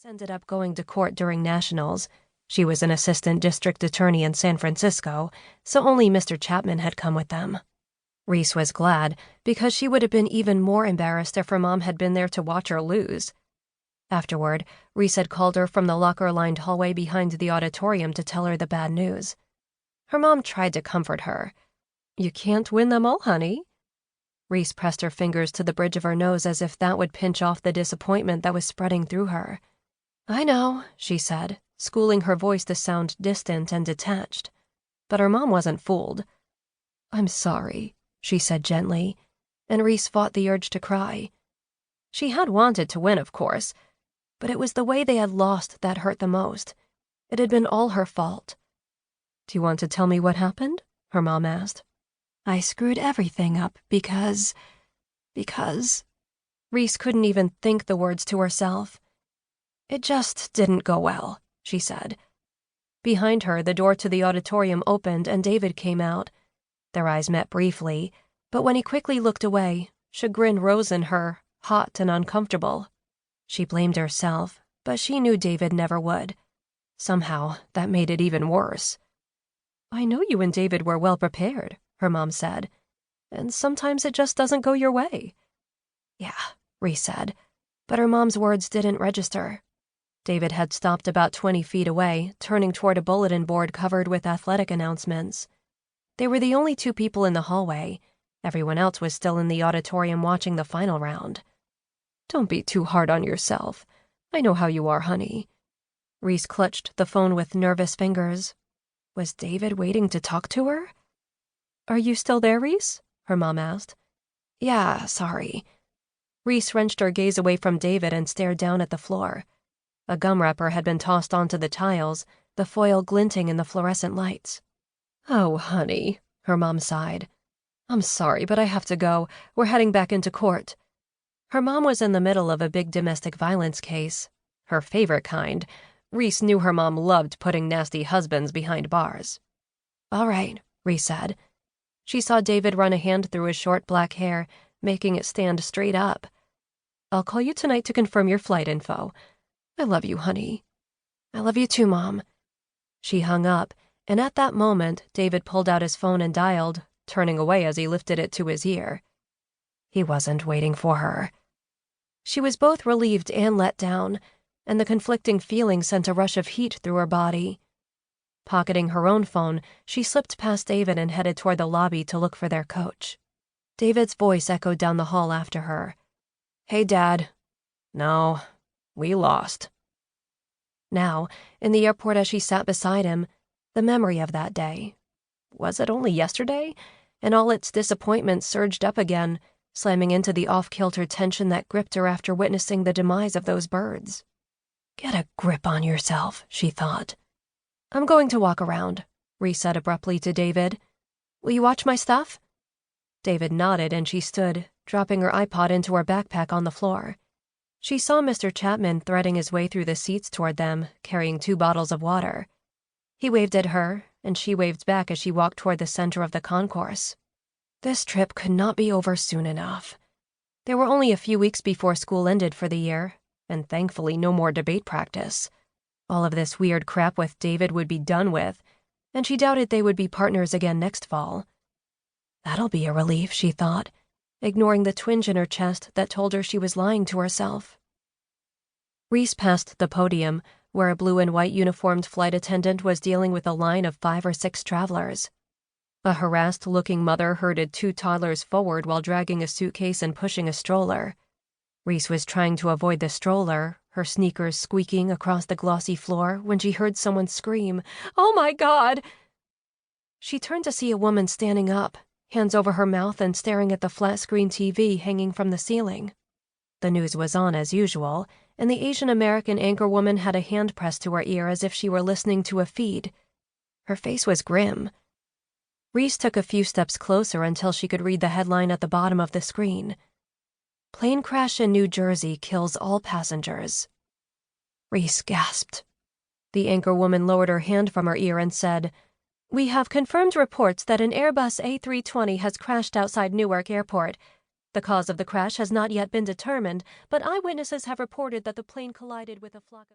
Ended up going to court during nationals. She was an assistant district attorney in San Francisco, so only Mr. Chapman had come with them. Reese was glad, because she would have been even more embarrassed if her mom had been there to watch her lose. Afterward, Reese had called her from the locker-lined hallway behind the auditorium to tell her the bad news. Her mom tried to comfort her. "You can't win them all, honey." Reese pressed her fingers to the bridge of her nose as if that would pinch off the disappointment that was spreading through her. "I know," she said, schooling her voice to sound distant and detached. But her mom wasn't fooled. "I'm sorry," she said gently, and Reese fought the urge to cry. She had wanted to win, of course, but it was the way they had lost that hurt the most. It had been all her fault. "Do you want to tell me what happened?" her mom asked. "I screwed everything up because... Reese couldn't even think the words to herself. "It just didn't go well," she said. Behind her, the door to the auditorium opened and David came out. Their eyes met briefly, but when he quickly looked away, chagrin rose in her, hot and uncomfortable. She blamed herself, but she knew David never would. Somehow, that made it even worse. "I know you and David were well prepared," her mom said, "and sometimes it just doesn't go your way." "Yeah," Reese said, but her mom's words didn't register. David had stopped about 20 feet away, turning toward a bulletin board covered with athletic announcements. They were the only two people in the hallway. Everyone else was still in the auditorium watching the final round. "Don't be too hard on yourself. I know how you are, honey." Reese clutched the phone with nervous fingers. Was David waiting to talk to her? "Are you still there, Reese?" her mom asked. "Yeah, sorry." Reese wrenched her gaze away from David and stared down at the floor. A gum wrapper had been tossed onto the tiles, the foil glinting in the fluorescent lights. "Oh, honey," her mom sighed. "I'm sorry, but I have to go. We're heading back into court." Her mom was in the middle of a big domestic violence case. Her favorite kind. Reese knew her mom loved putting nasty husbands behind bars. "All right," Reese said. She saw David run a hand through his short black hair, making it stand straight up. "I'll call you tonight to confirm your flight info. I love you, honey." "I love you too, Mom." She hung up, and at that moment, David pulled out his phone and dialed, turning away as he lifted it to his ear. He wasn't waiting for her. She was both relieved and let down, and the conflicting feeling sent a rush of heat through her body. Pocketing her own phone, she slipped past David and headed toward the lobby to look for their coach. David's voice echoed down the hall after her. "Hey, Dad." "No. We lost." Now, in the airport as she sat beside him, the memory of that day. Was it only yesterday? And all its disappointment surged up again, slamming into the off-kilter tension that gripped her after witnessing the demise of those birds. "Get a grip on yourself," she thought. "I'm going to walk around," Reese said abruptly to David. "Will you watch my stuff?" David nodded and she stood, dropping her iPod into her backpack on the floor. She saw Mr. Chapman threading his way through the seats toward them, carrying 2 bottles of water. He waved at her, and she waved back as she walked toward the center of the concourse. This trip could not be over soon enough. There were only a few weeks before school ended for the year, and thankfully no more debate practice. All of this weird crap with David would be done with, and she doubted they would be partners again next fall. That'll be a relief, she thought, ignoring the twinge in her chest that told her she was lying to herself. Reese passed the podium, where a blue and white uniformed flight attendant was dealing with a line of 5 or 6 travelers. A harassed-looking mother herded 2 toddlers forward while dragging a suitcase and pushing a stroller. Reese was trying to avoid the stroller, her sneakers squeaking across the glossy floor, when she heard someone scream, "Oh my God!" She turned to see a woman standing up, hands over her mouth and staring at the flat-screen TV hanging from the ceiling. The news was on as usual, and the Asian-American anchorwoman had a hand pressed to her ear as if she were listening to a feed. Her face was grim. Reese took a few steps closer until she could read the headline at the bottom of the screen. "Plane crash in New Jersey kills all passengers." Reese gasped. The anchorwoman lowered her hand from her ear and said, "We have confirmed reports that an Airbus A320 has crashed outside Newark Airport. The cause of the crash has not yet been determined, but eyewitnesses have reported that the plane collided with a flock of